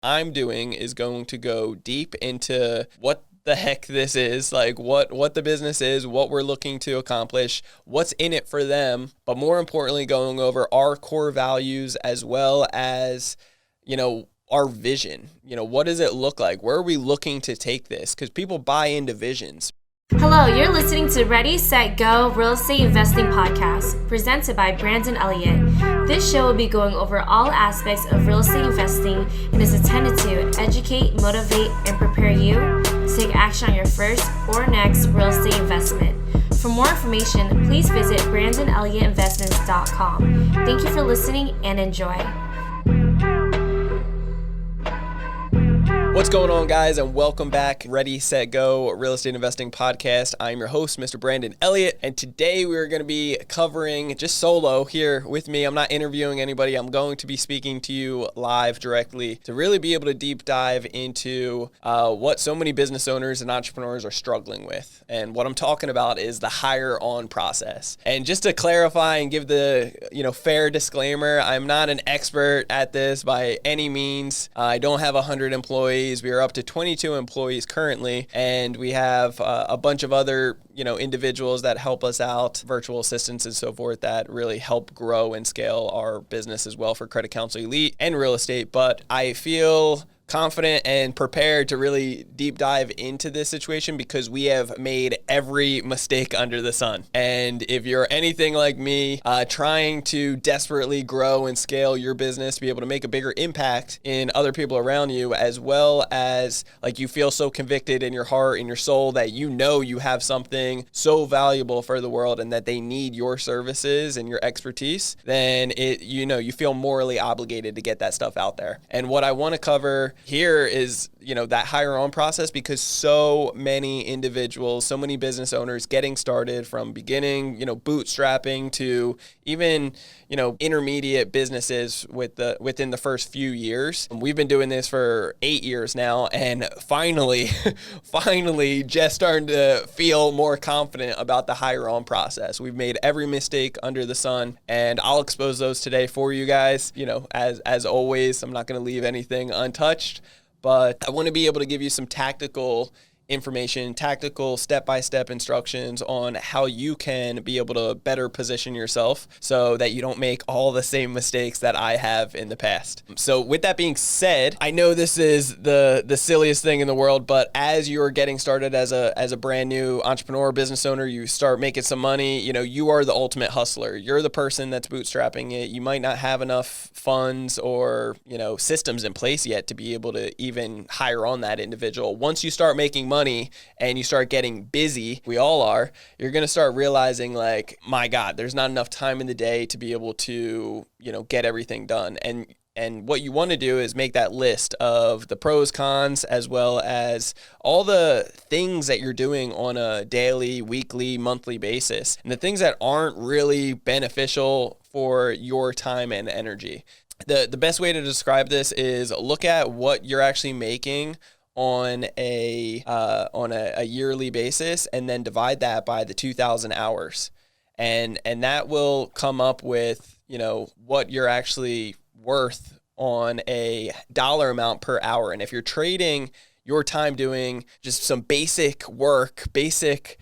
I'm doing is going to go deep into what the heck this is, like what the business is, what we're looking to accomplish, what's in it for them, but more importantly, going over our core values as well as, our vision. What does it look like? Where are we looking to take this? Because people buy into visions. Hello, you're listening to Ready, Set, Go Real Estate Investing Podcast, presented by Brandon Elliott. This show will be going over all aspects of real estate investing and is intended to educate, motivate, and prepare you to take action on your first or next real estate investment. For more information, please visit BrandonElliottInvestments.com. Thank you for listening and enjoy. What's going on, guys, and welcome back. Ready, Set, Go Real Estate Investing Podcast. I'm your host, Mr. Brandon Elliott, and today we're going to be covering just solo here with me. I'm not interviewing anybody. I'm going to be speaking to you live directly to really be able to deep dive into what so many business owners and entrepreneurs are struggling with. And what I'm talking about is the hire on process. And just to clarify and give the fair disclaimer, I'm not an expert at this by any means. I don't have 100 employees. We are up to 22 employees currently, and we have a bunch of other, individuals that help us out, virtual assistants and so forth, that really help grow and scale our business as well for Credit Counsel Elite and real estate. But I feel confident and prepared to really deep dive into this situation because we have made every mistake under the sun. And if you're anything like me, trying to desperately grow and scale your business to be able to make a bigger impact in other people around you, as well as like you feel so convicted in your heart and your soul that you have something so valuable for the world and that they need your services and your expertise, then you feel morally obligated to get that stuff out there. And what I want to cover here is, that hire on process, because so many individuals, so many business owners getting started from beginning, bootstrapping to even, intermediate businesses within the first few years. We've been doing this for 8 years now, and finally just starting to feel more confident about the hire on process. We've made every mistake under the sun, and I'll expose those today for you guys. As always, I'm not going to leave anything untouched. But I want to be able to give you some tactical information, tactical step-by-step instructions on how you can be able to better position yourself so that you don't make all the same mistakes that I have in the past. So with that being said, I know this is the silliest thing in the world, but as you're getting started as a brand new entrepreneur, business owner, you start making some money, you are the ultimate hustler. You're the person that's bootstrapping it. You might not have enough funds or, systems in place yet to be able to even hire on that individual. Once you start making money and you start getting busy, we all are, you're going to start realizing like, my God, there's not enough time in the day to be able to, get everything done. And what you want to do is make that list of the pros, cons, as well as all the things that you're doing on a daily, weekly, monthly basis, and the things that aren't really beneficial for your time and energy. The best way to describe this is look at what you're actually making on a yearly basis, and then divide that by the 2,000 hours, and that will come up with what you're actually worth on a dollar amount per hour. And if you're trading your time doing just some basic work, things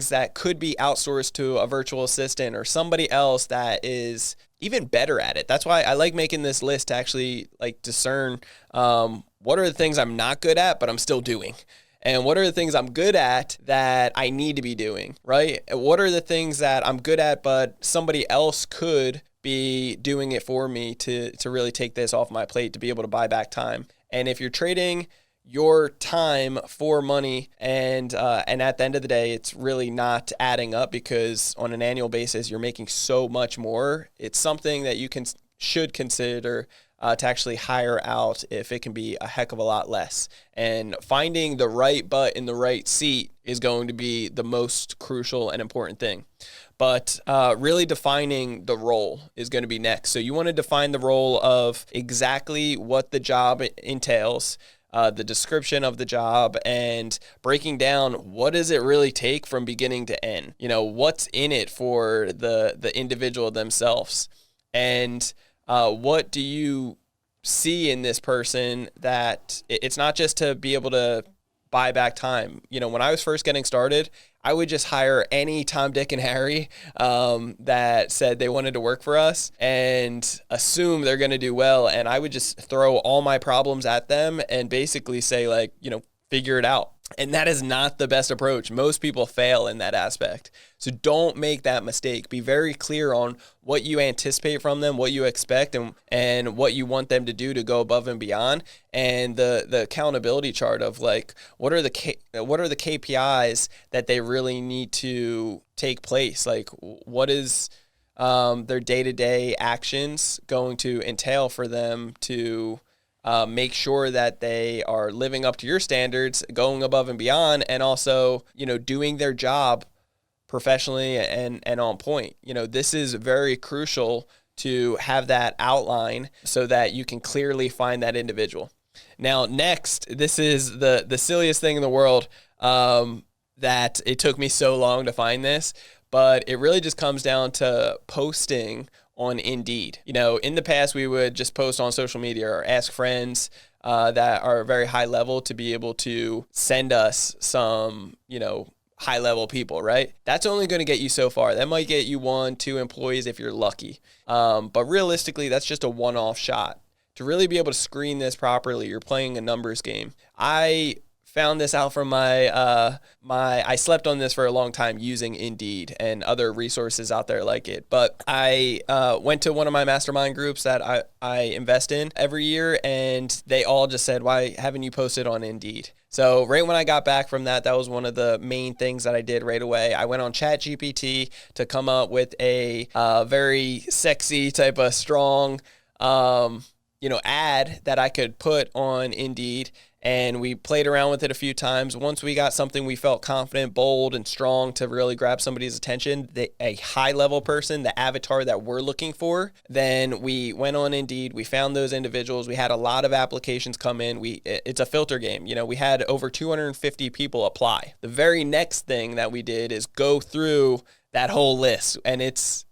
that could be outsourced to a virtual assistant or somebody else that is even better at it. That's why I like making this list to actually like discern what are the things I'm not good at, but I'm still doing? And what are the things I'm good at that I need to be doing, right? And what are the things that I'm good at, but somebody else could be doing it for me to really take this off my plate, to be able to buy back time? And if you're trading your time for money and at the end of the day, it's really not adding up, because on an annual basis, you're making so much more. It's something that you should consider to actually hire out if it can be a heck of a lot less. And finding the right butt in the right seat is going to be the most crucial and important thing. But really defining the role is going to be next. So you want to define the role of exactly what the job entails, the description of the job, and breaking down what does it really take from beginning to end. What's in it for the individual themselves, and what do you see in this person that it's not just to be able to buy back time. When I was first getting started, I would just hire any Tom, Dick, and Harry that said they wanted to work for us and assume they're going to do well. And I would just throw all my problems at them and basically say, like, figure it out. And that is not the best approach. Most people fail in that aspect. So don't make that mistake. Be very clear on what you anticipate from them, what you expect, and what you want them to do to go above and beyond. And the accountability chart of, like, what are the KPIs that they really need to take place? Like, what is their day-to-day actions going to entail for them to make sure that they are living up to your standards, going above and beyond, and also, doing their job professionally and on point. This is very crucial to have that outline so that you can clearly find that individual. Now, next, this is the silliest thing in the world, that it took me so long to find this, but it really just comes down to posting on Indeed. In the past, we would just post on social media or ask friends that are very high level to be able to send us some, high level people, right? That's only going to get you so far. That might get you 1-2 employees if you're lucky. But realistically, that's just a one-off shot. To really be able to screen this properly, you're playing a numbers game. I found this out from I slept on this for a long time using Indeed and other resources out there like it. But I went to one of my mastermind groups that I invest in every year, and they all just said, "Why haven't you posted on Indeed?" So right when I got back from that was one of the main things that I did right away. I went on ChatGPT to come up with a very sexy type of strong ad that I could put on Indeed. And we played around with it a few times. Once we got something we felt confident, bold, and strong to really grab somebody's attention, a high-level person, the avatar that we're looking for, then we went on Indeed. We found those individuals. We had a lot of applications come in. It's a filter game. We had over 250 people apply. The very next thing that we did is go through that whole list, and it's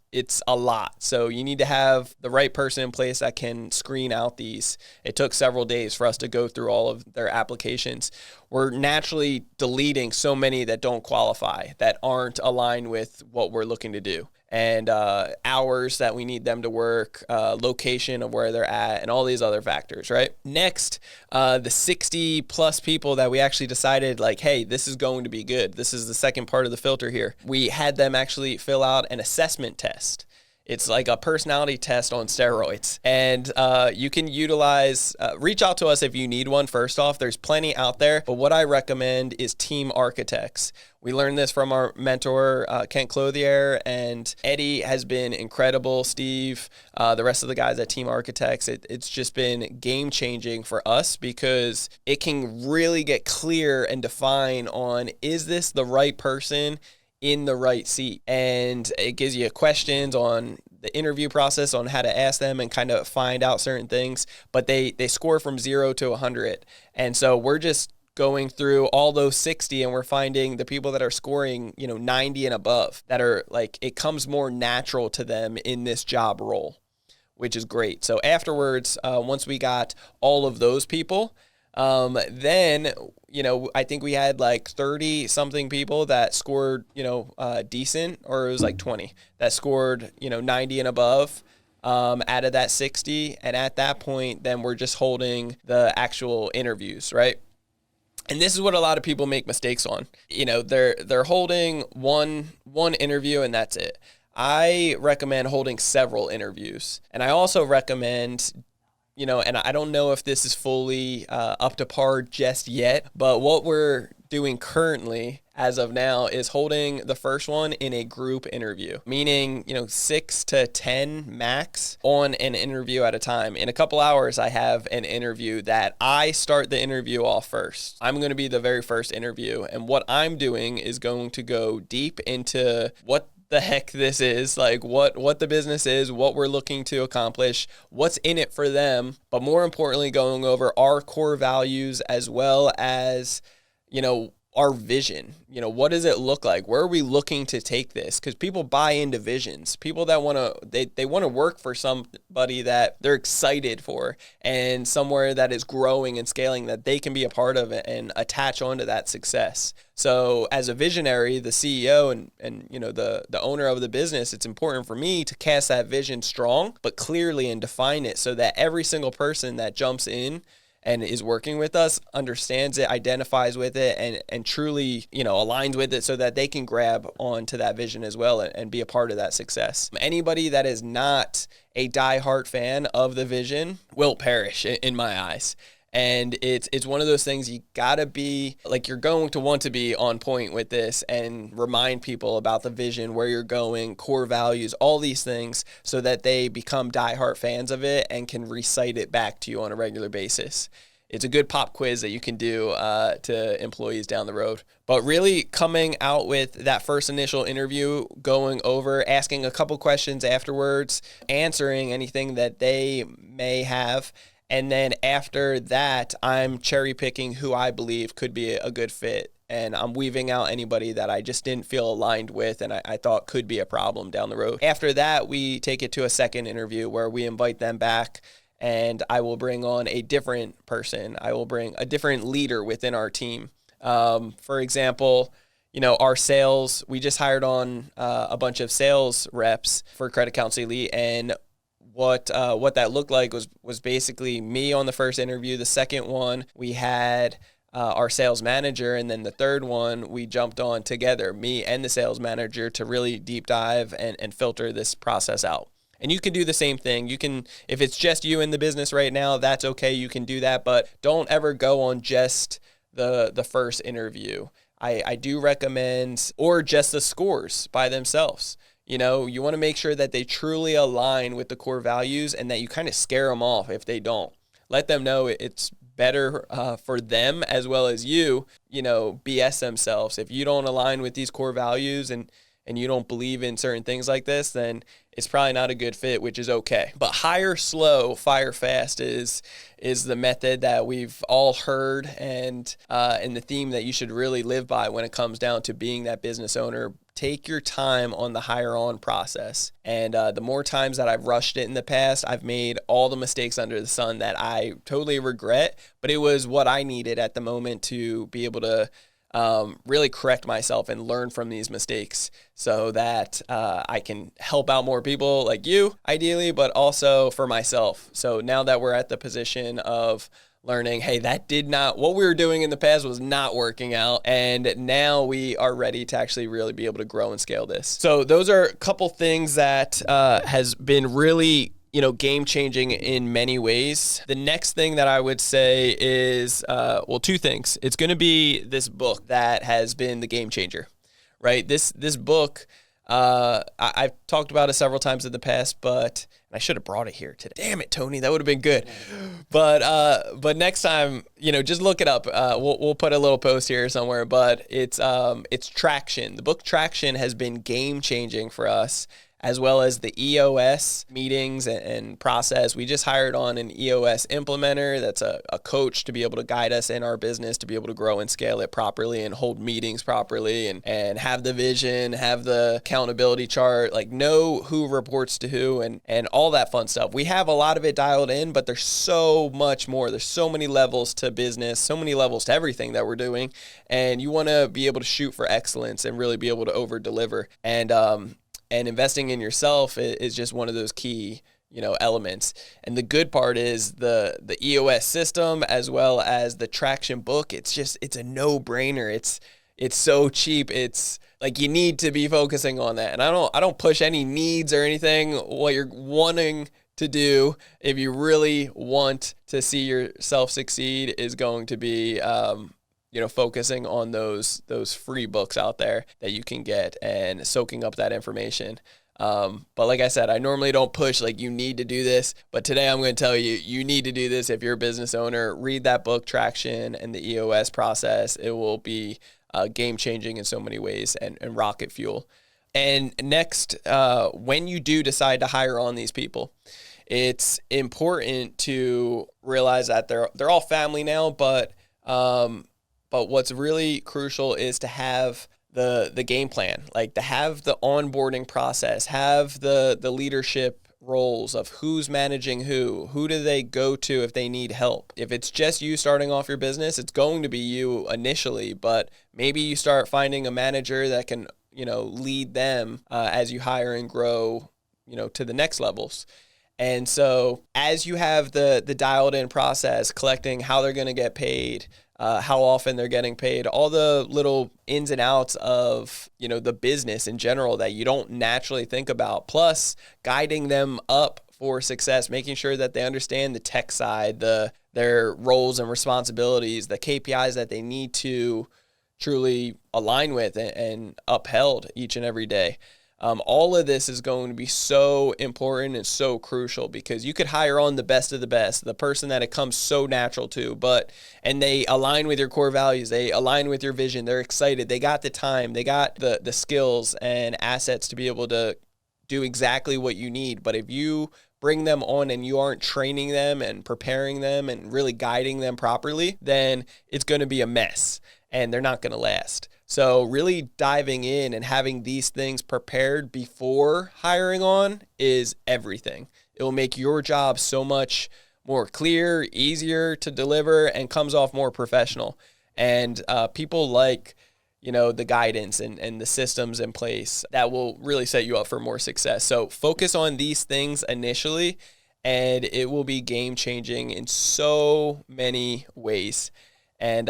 a lot. So you need to have the right person in place that can screen out these. It took several days for us to go through all of their applications. We're naturally deleting so many that don't qualify, that aren't aligned with what we're looking to do. And hours that we need them to work, location of where they're at, and all these other factors, right? Next, the 60 plus people that we actually decided, like, hey, this is going to be good. This is the second part of the filter here. We had them actually fill out an assessment test. It's like a personality test on steroids. And you can utilize, reach out to us if you need one. First off, there's plenty out there. But what I recommend is Team Architects. We learned this from our mentor, Kent Clothier, and Eddie has been incredible. Steve, the rest of the guys at Team Architects, it's just been game-changing for us because it can really get clear and define on, is this the right person in the right seat? And it gives you questions on the interview process on how to ask them and kind of find out certain things, but they score from 0 to 100. And so we're just going through all those 60 and we're finding the people that are scoring, 90 and above, that are like, it comes more natural to them in this job role, which is great. So afterwards, once we got all of those people, then, I think we had like 30 something people that scored, decent, or it was like 20 that scored, 90 and above, out of that 60. And at that point, then we're just holding the actual interviews, right? And this is what a lot of people make mistakes on. They're holding one interview and that's it. I recommend holding several interviews. And I also recommend, and I don't know if this is fully up to par just yet, but what we're doing currently as of now is holding the first one in a group interview, meaning, 6 to 10 max on an interview at a time. In a couple hours, I have an interview that I start the interview off first. I'm going to be the very first interview. And what I'm doing is going to go deep into what the heck this is, like what the business is, what we're looking to accomplish, what's in it for them, but more importantly, going over our core values as well as, our vision. What does it look like? Where are we looking to take this? Because people buy into visions. People that want to, they want to work for somebody that they're excited for, and somewhere that is growing and scaling that they can be a part of it and attach onto that success. So as a visionary, the CEO and the owner of the business, it's important for me to cast that vision strong, but clearly, and define it so that every single person that jumps in and is working with us understands it, identifies with it, and truly, aligns with it so that they can grab onto that vision as well and be a part of that success. Anybody that is not a diehard fan of the vision will perish in my eyes. And it's one of those things you gotta be, like, you're going to want to be on point with this and remind people about the vision, where you're going, core values, all these things, so that they become diehard fans of it and can recite it back to you on a regular basis. It's a good pop quiz that you can do to employees down the road. But really coming out with that first initial interview, going over, asking a couple questions afterwards, answering anything that they may have. And then after that, I'm cherry picking who I believe could be a good fit. And I'm weaving out anybody that I just didn't feel aligned with and I thought could be a problem down the road. After that, we take it to a second interview where we invite them back, and I will bring on a different person. I will bring a different leader within our team. For example, our sales, we just hired on a bunch of sales reps for Credit Counsel Elite, and what that looked like was basically me on the first interview. The second one, we had our sales manager, and then the third one, we jumped on together, me and the sales manager, to really deep dive and filter this process out. And you can do the same thing. You can, if it's just you in the business right now, that's okay. You can do that, but don't ever go on just the first interview. I do recommend, or just the scores by themselves. You want to make sure that they truly align with the core values and that you kind of scare them off if they don't. Let them know it's better for them as well as you, BS themselves. If you don't align with these core values and you don't believe in certain things like this, then it's probably not a good fit, which is okay. But hire slow, fire fast is the method that we've all heard, and the theme that you should really live by when it comes down to being that business owner. Take your time on the hire on process. And the more times that I've rushed it in the past, I've made all the mistakes under the sun that I totally regret, but it was what I needed at the moment to be able to really correct myself and learn from these mistakes so that I can help out more people like you, ideally, but also for myself. So now that we're at the position of learning, hey, what we were doing in the past was not working out, and now we are ready to actually really be able to grow and scale this. So those are a couple things that has been really game changing in many ways. The next thing that I would say is, two things. It's going to be this book that has been the game changer, right? This book, I've talked about it several times in the past, but I should have brought it here today. Damn it, Tony, that would have been good. But next time, just look it up. We'll put a little post here somewhere, but it's Traction. The book Traction has been game changing for us, as well as the EOS meetings and process. We just hired on an EOS implementer that's a coach to be able to guide us in our business, to be able to grow and scale it properly and hold meetings properly and have the vision, have the accountability chart, like know who reports to who and all that fun stuff. We have a lot of it dialed in, but there's so much more. There's so many levels to business, so many levels to everything that we're doing. And you want to be able to shoot for excellence and really be able to over deliver. And investing in yourself is just one of those key, elements. And the good part is the EOS system as well as the Traction book. It's a no-brainer. It's so cheap. It's like you need to be focusing on that. And I don't push any needs or anything. What you're wanting to do, if you really want to see yourself succeed, is going to be focusing on those free books out there that you can get and soaking up that information. But like I said, I normally don't push like you need to do this, but today I'm going to tell you, you need to do this if you're a business owner. Read that book, Traction, and the EOS process. It will be game changing in so many ways and rocket fuel. And next, when you do decide to hire on these people, it's important to realize that they're all family now, but But what's really crucial is to have the game plan, like to have the onboarding process, have the leadership roles of who's managing who do they go to if they need help. If it's just you starting off your business, it's going to be you initially, but maybe you start finding a manager that can, lead them as you hire and grow, to the next levels. And so as you have the dialed in process, collecting how they're going to get paid, how often they're getting paid, all the little ins and outs of, the business in general that you don't naturally think about, plus guiding them up for success, making sure that they understand the tech side, their roles and responsibilities, the KPIs that they need to truly align with and upheld each and every day. All of this is going to be so important and so crucial, because you could hire on the best of the best, the person that it comes so natural to, and they align with your core values, they align with your vision, they're excited, they got the time, they got the skills and assets to be able to do exactly what you need. But if you bring them on and you aren't training them and preparing them and really guiding them properly, then it's going to be a mess and they're not going to last. So really diving in and having these things prepared before hiring on is everything. It will make your job so much more clear, easier to deliver, and comes off more professional. And people like, the guidance and the systems in place that will really set you up for more success. So focus on these things initially, and it will be game changing in so many ways. And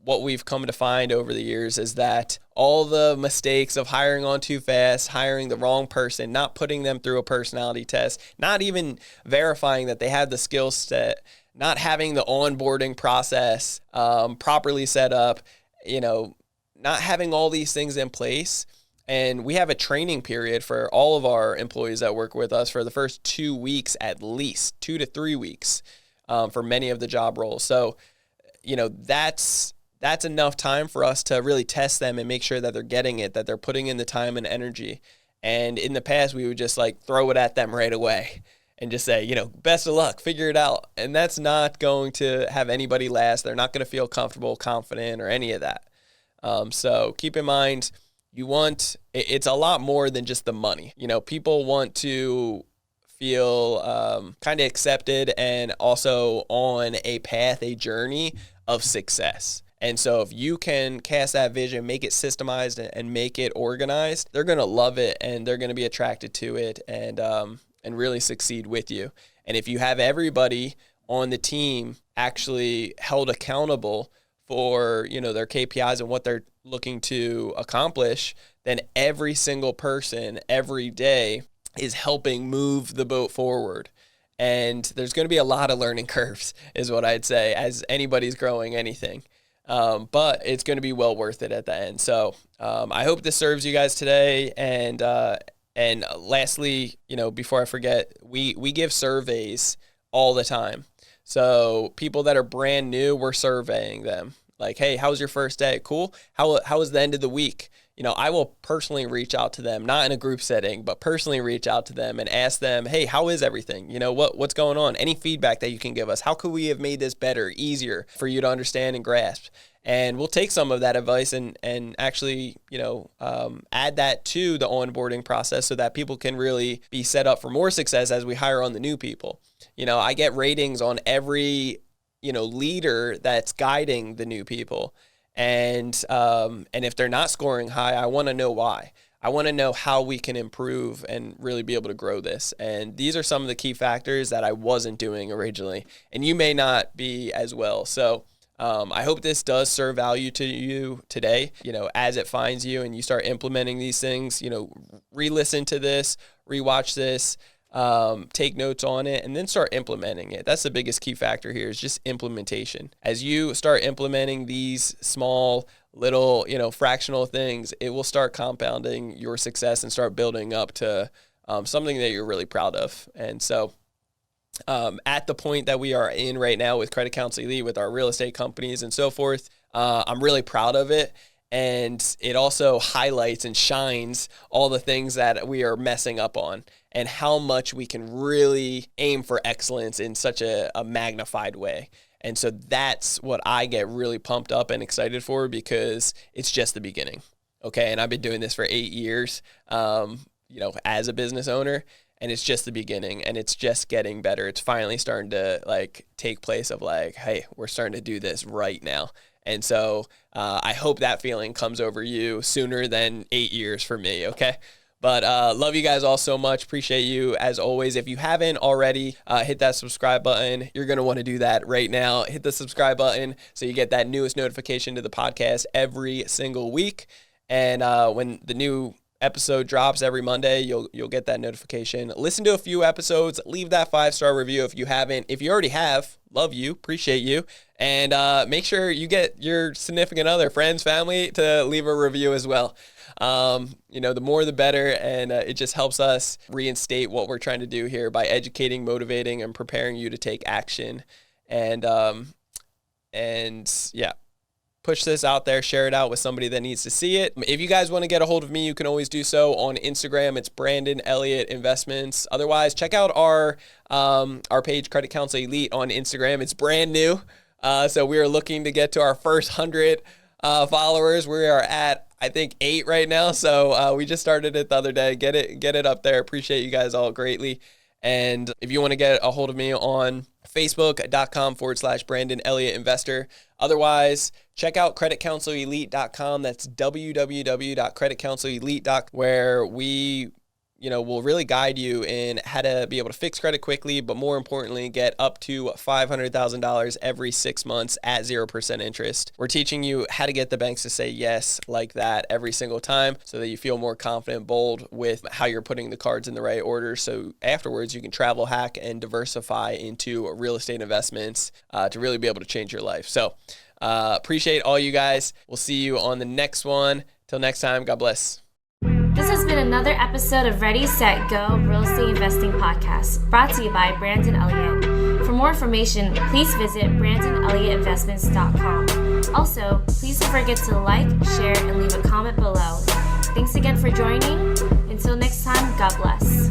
what we've come to find over the years is that all the mistakes of hiring on too fast, hiring the wrong person, not putting them through a personality test, not even verifying that they have the skill set, not having the onboarding process properly set up, not having all these things in place. And we have a training period for all of our employees that work with us for the first 2 weeks, at least 2 to 3 weeks for many of the job roles. So, that's enough time for us to really test them and make sure that they're getting it, that they're putting in the time and energy. And in the past, we would just throw it at them right away and just say, best of luck, figure it out. And that's not going to have anybody last. They're not going to feel comfortable, confident, or any of that. So keep in mind, it's a lot more than just the money. People want to feel kind of accepted and also on a path, a journey of success. And so if you can cast that vision, make it systemized and make it organized, they're going to love it and they're going to be attracted to it and really succeed with you. And if you have everybody on the team actually held accountable for, their KPIs and what they're looking to accomplish, then every single person every day is helping move the boat forward. And there's going to be a lot of learning curves, is what I'd say, as anybody's growing anything. But it's going to be well worth it at the end. So I hope this serves you guys today. And lastly, before I forget, we give surveys all the time. So people that are brand new, we're surveying them. Like, hey, how was your first day? Cool. How was the end of the week? I will personally reach out to them, not in a group setting, but personally reach out to them and ask them, hey, how is everything? What's going on? Any feedback that you can give us? How could we have made this better, easier for you to understand and grasp? And we'll take some of that advice and actually, add that to the onboarding process so that people can really be set up for more success as we hire on the new people. I get ratings on every, leader that's guiding the new people. And if they're not scoring high, I want to know why. I want to know how we can improve and really be able to grow this. And these are some of the key factors that I wasn't doing originally, and you may not be as well. So I hope this does serve value to you today, as it finds you and you start implementing these things, re-listen to this, rewatch this, take notes on it, and then start implementing it. That's the biggest key factor here, is just implementation. As you start implementing these small little, fractional things, it will start compounding your success and start building up to something that you're really proud of. And so at the point that we are in right now with Credit Counsel Elite, with our real estate companies and so forth, I'm really proud of it. And it also highlights and shines all the things that we are messing up on and how much we can really aim for excellence in such a magnified way. And so that's what I get really pumped up and excited for, because it's just the beginning. Okay. And I've been doing this for 8 years, as a business owner, and it's just the beginning, and it's just getting better. It's finally starting to take place of hey, we're starting to do this right now. And so I hope that feeling comes over you sooner than 8 years for me. Okay. But love you guys all so much. Appreciate you as always. If you haven't already, hit that subscribe button. You're going to want to do that right now. Hit the subscribe button so you get that newest notification to the podcast every single week. And when the new episode drops every Monday, you'll get that notification. Listen to a few episodes. Leave that 5-star review if you haven't. If you already have, love you, appreciate you. And make sure you get your significant other, friends, family to leave a review as well. The more the better, and it just helps us reinstate what we're trying to do here by educating, motivating, and preparing you to take action. And push this out there, share it out with somebody that needs to see it. If you guys want to get a hold of me, you can always do so on Instagram. It's Brandon Elliott Investments. Otherwise, check out our page, Credit Counsel Elite, on Instagram. It's brand new. So we are looking to get to our first 100 followers. We are at, I think, 8 right now. So we just started it the other day. Get it up there. Appreciate you guys all greatly. And if you want to get a hold of me on Facebook.com/Brandon Elliott Investor. Otherwise, check out CreditCounselElite.com. That's www.CreditCounselElite.com, where we will really guide you in how to be able to fix credit quickly, but more importantly, get up to $500,000 every 6 months at 0% interest. We're teaching you how to get the banks to say yes like that every single time, so that you feel more confident, bold with how you're putting the cards in the right order. So afterwards, you can travel, hack, and diversify into real estate investments to really be able to change your life. So appreciate all you guys. We'll see you on the next one. Till next time, God bless. This has been another episode of Ready, Set, Go Real Estate Investing Podcast, brought to you by Brandon Elliott. For more information, please visit BrandonElliottInvestments.com. Also, please don't forget to like, share, and leave a comment below. Thanks again for joining. Until next time, God bless.